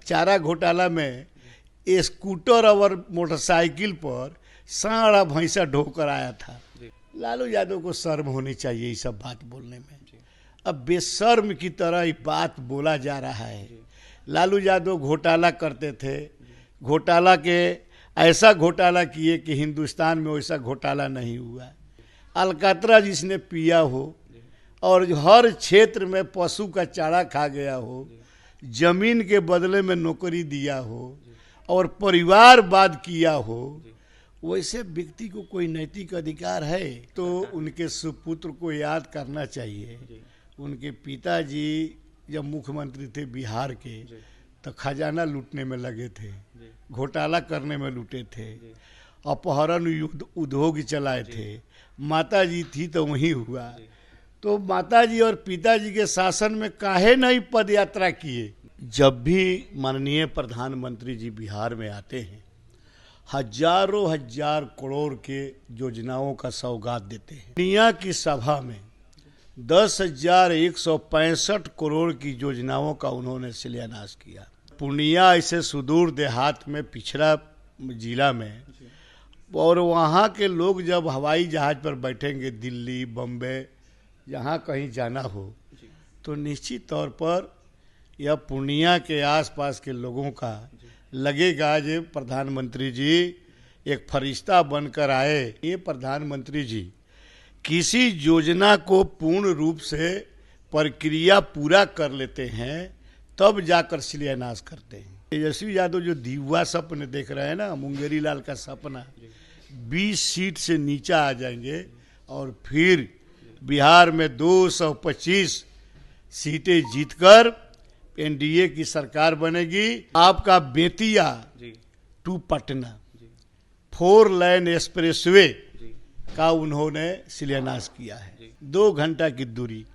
चारा घोटाला में स्कूटर और मोटरसाइकिल पर सारा भैंसा ढोकर आया था। लालू यादव को शर्म होनी चाहिए ये सब बात बोलने में। अब बेशर्म की तरह ये बात बोला जा रहा है। लालू यादव घोटाला करते थे, घोटाला के ऐसा घोटाला किए कि हिंदुस्तान में वैसा घोटाला नहीं हुआ। अलकतरा जिसने पिया हो और हर क्षेत्र में पशु का चारा खा गया हो, जमीन के बदले में नौकरी दिया हो और परिवारवाद किया हो, वैसे व्यक्ति को कोई नैतिक अधिकार है तो उनके सुपुत्र को याद करना चाहिए। उनके पिताजी जब मुख्यमंत्री थे बिहार के तो खजाना लूटने में लगे थे, घोटाला करने में लूटे थे, अपहरण उद्योग चलाए थे। माताजी थी तो वही हुआ। तो माताजी और पिताजी के शासन में काहे नहीं पद यात्रा किए। जब भी माननीय प्रधानमंत्री जी बिहार में आते हैं, हजारों हजार करोड़ के योजनाओं का सौगात देते हैं। दुनिया की सभा में 10,165 करोड़ की योजनाओं का उन्होंने शिलान्यास किया। पूर्णिया ऐसे सुदूर देहात में पिछड़ा जिला में, और वहाँ के लोग जब हवाई जहाज पर बैठेंगे दिल्ली बम्बे जहाँ कहीं जाना हो, तो निश्चित तौर पर यह पूर्णिया के आसपास के लोगों का लगेगा जो प्रधानमंत्री जी एक फरिश्ता बनकर आए। ये प्रधानमंत्री जी किसी योजना को पूर्ण रूप से प्रक्रिया पूरा कर लेते हैं तब जाकर शिलान्यास करते हैं। तेजस्वी यादव जो दिवा सपने देख रहे हैं ना, मुंगेरी लाल का सपना, 20 सीट से नीचा आ जाएंगे और फिर बिहार में 225 सीटें जीतकर एनडीए की सरकार बनेगी। आपका Bettiah to Patna 4 lane expressway का उन्होंने शिलान्यास किया है। 2 घंटा की दूरी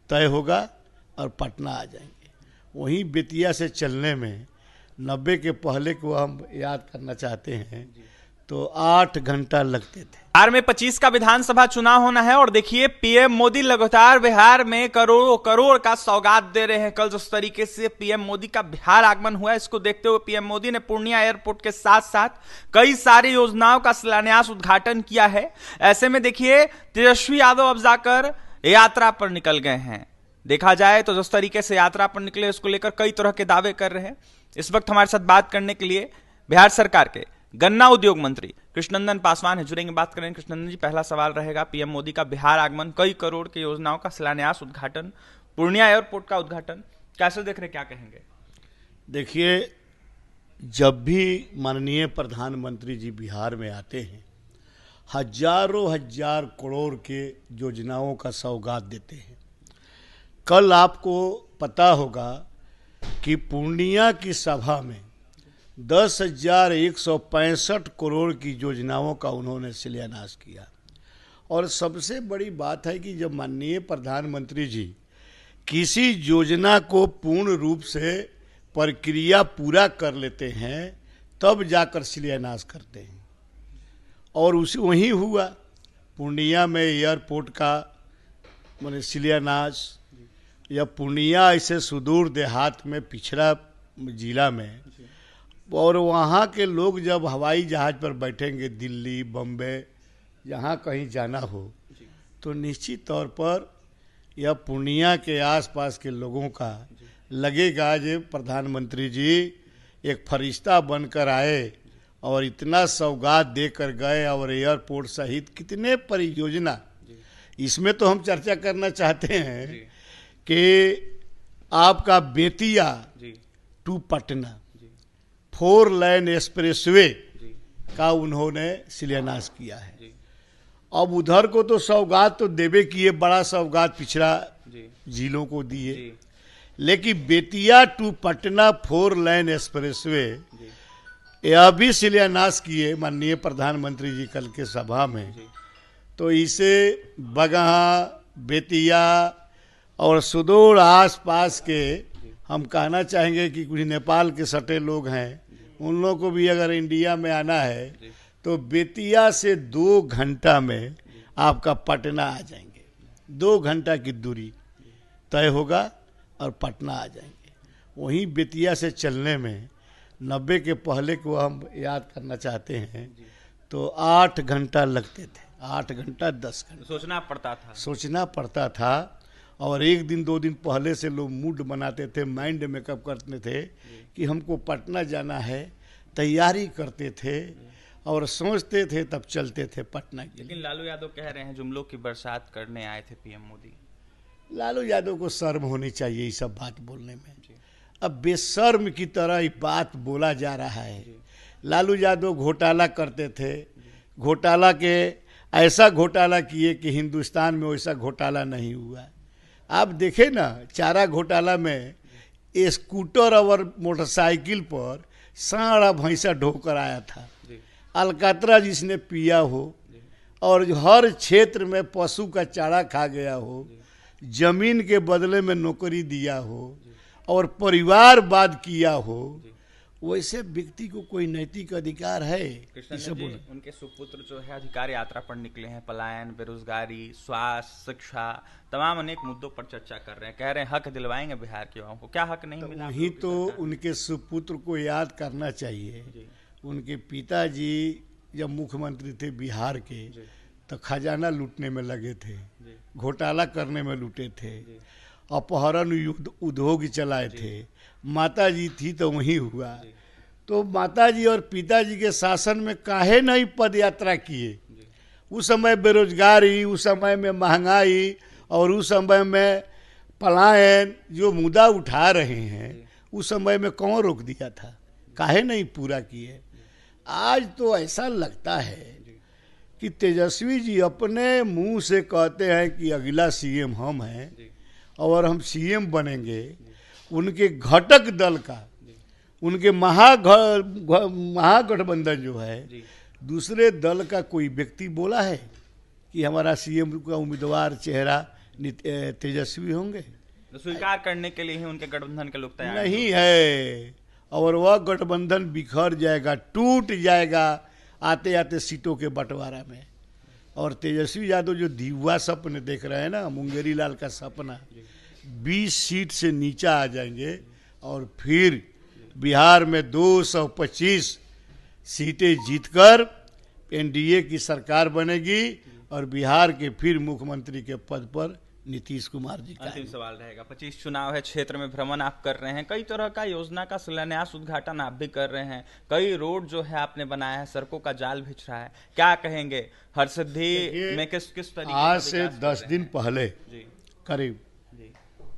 तय होगा और पटना आ जाएंगे। वहीं बेतिया से चलने में 90 के पहले को हम याद करना चाहते हैं तो 8 घंटा लगते थे। बिहार में 25 का विधानसभा चुनाव होना है और देखिए पीएम मोदी लगातार बिहार में करोड़ों करोड़ का सौगात दे रहे हैं। कल जिस तरीके से पीएम मोदी का बिहार आगमन हुआ, इसको देखते हुए पीएम मोदी ने पूर्णिया एयरपोर्ट के साथ साथ कई सारी योजनाओं का शिलान्यास उद्घाटन किया है। ऐसे में देखिए तेजस्वी यादव अब जाकर यात्रा पर निकल गए हैं। देखा जाए तो जिस तरीके से यात्रा पर निकले उसको लेकर कई तरह के दावे कर रहे हैं। इस वक्त हमारे साथ बात करने के लिए बिहार सरकार के गन्ना उद्योग मंत्री कृष्णनंदन पासवान है, जुड़ेंगे, बात करेंगे। कृष्णनंदन जी, पहला सवाल रहेगा, पीएम मोदी का बिहार आगमन, कई करोड़ की योजनाओं का शिलान्यास उद्घाटन, पूर्णिया एयरपोर्ट का उद्घाटन, कैसे देख रहे, क्या कहेंगे? देखिए, जब भी माननीय प्रधानमंत्री जी बिहार में आते हैं, हजारों हजार करोड़ के योजनाओं का सौगात देते हैं। कल आपको पता होगा कि पूर्णिया की सभा में 10,165 करोड़ की योजनाओं का उन्होंने शिलान्यास किया। और सबसे बड़ी बात है कि जब माननीय प्रधानमंत्री जी किसी योजना को पूर्ण रूप से प्रक्रिया पूरा कर लेते हैं तब जाकर शिलान्यास करते हैं। और उसी वही हुआ पूर्णिया में एयरपोर्ट का माने शिलान्यास, या पूर्णिया ऐसे सुदूर देहात में पिछड़ा जिला में, और वहाँ के लोग जब हवाई जहाज पर बैठेंगे दिल्ली बम्बे जहाँ कहीं जाना हो, तो निश्चित तौर पर यह पूर्णिया के आसपास के लोगों का लगेगा जो प्रधानमंत्री जी एक फरिश्ता बनकर आए और इतना सौगात देकर गए। और एयरपोर्ट सहित कितने परियोजना, इसमें तो हम चर्चा करना चाहते हैं कि आपका Bettiah to Patna 4 lane expressway का उन्होंने शिलान्यास किया है। अब उधर को तो सौगात तो देवे किए, बड़ा सौगात पिछड़ा जिलों को दिए, लेकिन Bettiah to Patna 4 lane expressway यह भी शिलान्यास किए माननीय प्रधानमंत्री जी कल के सभा में। तो इसे बगहा, बेतिया और सुदूर आसपास के हम कहना चाहेंगे कि कुछ नेपाल के सटे लोग हैं, उन लोगों को भी अगर इंडिया में आना है तो बेतिया से 2 घंटा में आपका पटना आ जाएंगे। 2 घंटा की दूरी तय होगा और पटना आ जाएंगे। वहीं बेतिया से चलने में 90 के पहले को हम याद करना चाहते हैं तो 8 घंटा लगते थे, 8 घंटा 10 घंटा सोचना पड़ता था। और एक दिन 2 दिन पहले से लोग मूड बनाते थे, माइंड मेकअप करते थे कि हमको पटना जाना है, तैयारी करते थे और सोचते थे, तब चलते थे पटना के लिए। लेकिन लालू यादव कह रहे हैं जुमलों की बरसात करने आए थे पीएम मोदी। लालू यादव को शर्म होनी चाहिए ये सब बात बोलने में। अब बेशर्म की तरह ये बात बोला जा रहा है। लालू यादव घोटाला करते थे, घोटाला के ऐसा घोटाला किए कि हिंदुस्तान में वैसा घोटाला नहीं हुआ। आप देखें ना, चारा घोटाला में स्कूटर और मोटरसाइकिल पर सारा भैंसा ढोकर आया था। अलकतरा जिसने पिया हो और हर क्षेत्र में पशु का चारा खा गया हो, जमीन के बदले में नौकरी दिया हो और परिवारवाद किया हो, वैसे व्यक्ति को कोई नैतिक अधिकार है? उनके सुपुत्र जो है अधिकार यात्रा पर निकले हैं, पलायन, बेरोजगारी, स्वास्थ्य, शिक्षा, तमाम अनेक मुद्दों पर चर्चा कर रहे हैं, कह रहे हैं हक दिलवाएंगे बिहार के युवाओं को। क्या हक नहीं मिला? वही तो उनके सुपुत्र को याद करना चाहिए। उनके पिताजी जब मुख्यमंत्री थे बिहार के तो खजाना लूटने में लगे थे, घोटाला करने में लूटे थे, अपहरण उद्योग चलाए थे। माताजी थी तो वही हुआ। तो माताजी और पिताजी के शासन में काहे नहीं पद यात्रा किए? उस समय बेरोजगारी, उस समय में महंगाई और उस समय में पलायन जो मुद्दा उठा रहे हैं, उस समय में कौन रोक दिया था? काहे नहीं पूरा किए? आज तो ऐसा लगता है कि तेजस्वी जी अपने मुंह से कहते हैं कि अगला सीएम हम हैं और हम सीएम बनेंगे। उनके घटक दल का, उनके महागठबंधन जो है, दूसरे दल का कोई व्यक्ति बोला है कि हमारा सीएम का उम्मीदवार चेहरा तेजस्वी होंगे? तो स्वीकार करने के लिए ही उनके गठबंधन के लोग तैयार नहीं है। और वह गठबंधन बिखर जाएगा, टूट जाएगा आते आते सीटों के बंटवारा में। और तेजस्वी यादव जो दिव्या सपने देख रहे हैं ना, मुंगेरी लाल का सपना, 20 सीट से नीचा आ जाएंगे और फिर बिहार में 225 सीटें जीतकर एनडीए की सरकार बनेगी और बिहार के फिर मुख्यमंत्री के पद पर नीतीश कुमार जी का अंतिम सवाल रहेगा। 25 चुनाव है, क्षेत्र में भ्रमण आप कर रहे हैं, कई तरह का योजना का शिलान्यास उद्घाटन आप भी कर रहे हैं, कई रोड जो है आपने बनाया है, सड़कों का जाल बिछ रहा है, क्या कहेंगे हरसिद्धि में किस तरीके? आज से 10 दिन पहले करीब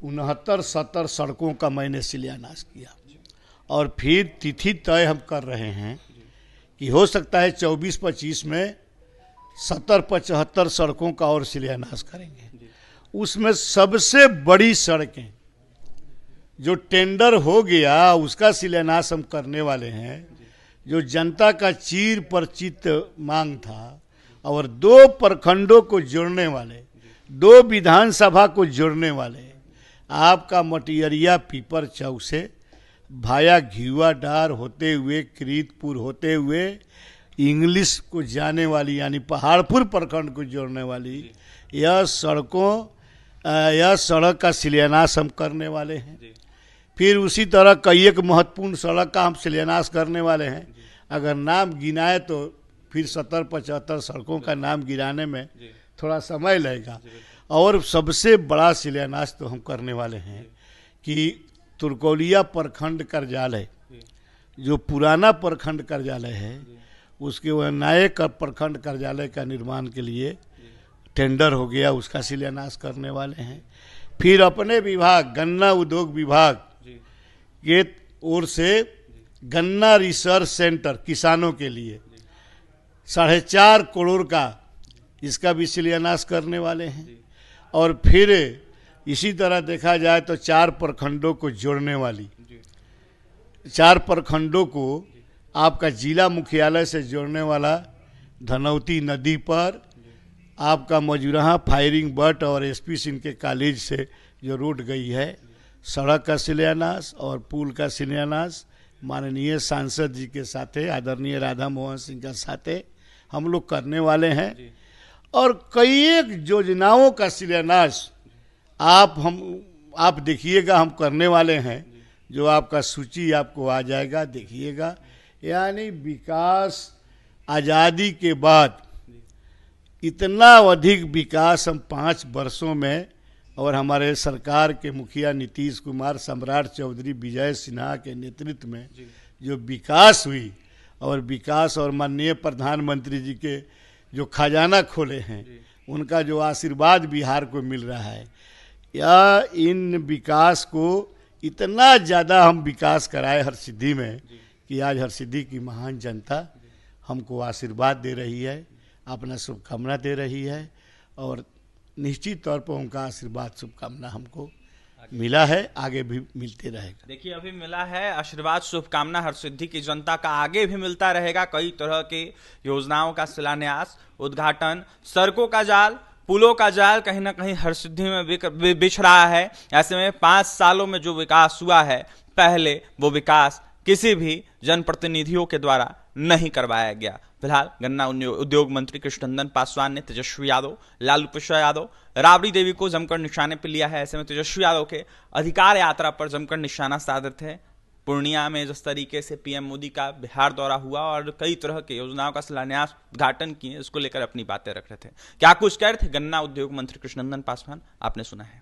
69-70 सड़कों का मैंने शिलान्यास किया और फिर तिथि तय हम कर रहे हैं कि हो सकता है 24-25 में 70-75 सड़कों का और शिलान्यास करेंगे। उसमें सबसे बड़ी सड़कें जो टेंडर हो गया उसका शिलान्यास हम करने वाले हैं, जो जनता का चीर परिचित मांग था और 2 प्रखंडों को जोड़ने वाले, 2 विधानसभा को जोड़ने वाले, आपका मटियरिया पीपर चौक से भाया घिवा डार होते हुए क्रीतपुर होते हुए इंग्लिश को जाने वाली यानी पहाड़पुर प्रखंड को जोड़ने वाली यह सड़क का शिलान्यास हम करने वाले हैं। फिर उसी तरह कई एक महत्वपूर्ण सड़क का हम शिलान्यास करने वाले हैं। अगर नाम गिनाए तो फिर 70-75 सड़कों का नाम गिराने में थोड़ा समय लगेगा। और सबसे बड़ा शिलान्यास तो हम करने वाले हैं कि तुर्कौलिया प्रखंड कार्यालय, जो पुराना प्रखंड कार्यालय है, उसके वह नए प्रखंड कार्यालय का निर्माण के लिए टेंडर हो गया, उसका शिलान्यास करने वाले हैं। फिर अपने विभाग गन्ना उद्योग विभाग के ओर से गन्ना रिसर्च सेंटर किसानों के लिए 4.5 करोड़ का इसका भी शिलान्यास करने वाले हैं। और फिर इसी तरह देखा जाए तो 4 प्रखंडों को जोड़ने वाली, 4 प्रखंडों को आपका जिला मुख्यालय से जोड़ने वाला धनौती नदी पर आपका मजुराहा फायरिंग बट और एसपी सिंह के कॉलेज से जो रोड गई है, सड़क का शिलान्यास और पुल का शिलान्यास माननीय सांसद जी के साथे, आदरणीय राधा मोहन सिंह का साथे हम लोग करने वाले हैं। और कई एक योजनाओं का शिलान्यास आप देखिएगा हम करने वाले हैं। जो आपका सूची आपको आ जाएगा, देखिएगा। यानी विकास आज़ादी के बाद इतना अधिक विकास हम 5 वर्षों में, और हमारे सरकार के मुखिया नीतीश कुमार, सम्राट चौधरी, विजय सिन्हा के नेतृत्व में जो विकास हुई, और विकास और माननीय प्रधानमंत्री जी के जो खजाना खोले हैं, उनका जो आशीर्वाद बिहार को मिल रहा है, या इन विकास को इतना ज़्यादा हम विकास कराए हरसिद्धि में कि आज हरसिद्धि की महान जनता हमको आशीर्वाद दे रही है, अपना शुभकामना दे रही है, और निश्चित तौर पर उनका आशीर्वाद शुभकामना हमको मिला है, आगे भी मिलते रहेगा। देखिए, अभी मिला है आशीर्वाद शुभकामना हरसिद्धि की जनता का, आगे भी मिलता रहेगा। कई तरह के योजनाओं का शिलान्यास, उद्घाटन, सड़कों का जाल, पुलों का जाल कहीं ना कहीं हरसिद्धि में बिछ रहा है। ऐसे में 5 सालों में जो विकास हुआ है, पहले वो विकास किसी भी जनप्रतिनिधियों के द्वारा नहीं करवाया गया। फिलहाल गन्ना उद्योग मंत्री कृष्णनंदन पासवान ने तेजस्वी यादव, लालू प्रसाद यादव, राबड़ी देवी को जमकर निशाने पर लिया है। ऐसे में तेजस्वी यादव के अधिकार यात्रा पर जमकर निशाना साधे थे। पूर्णिया में जिस तरीके से पीएम मोदी का बिहार दौरा हुआ और कई तरह के योजनाओं का शिलान्यास, उद्घाटन किए, इसको लेकर अपनी बातें रख रहे थे। क्या कुछ कह रहे थे गन्ना उद्योग मंत्री कृष्णनंदन पासवान, आपने सुना है।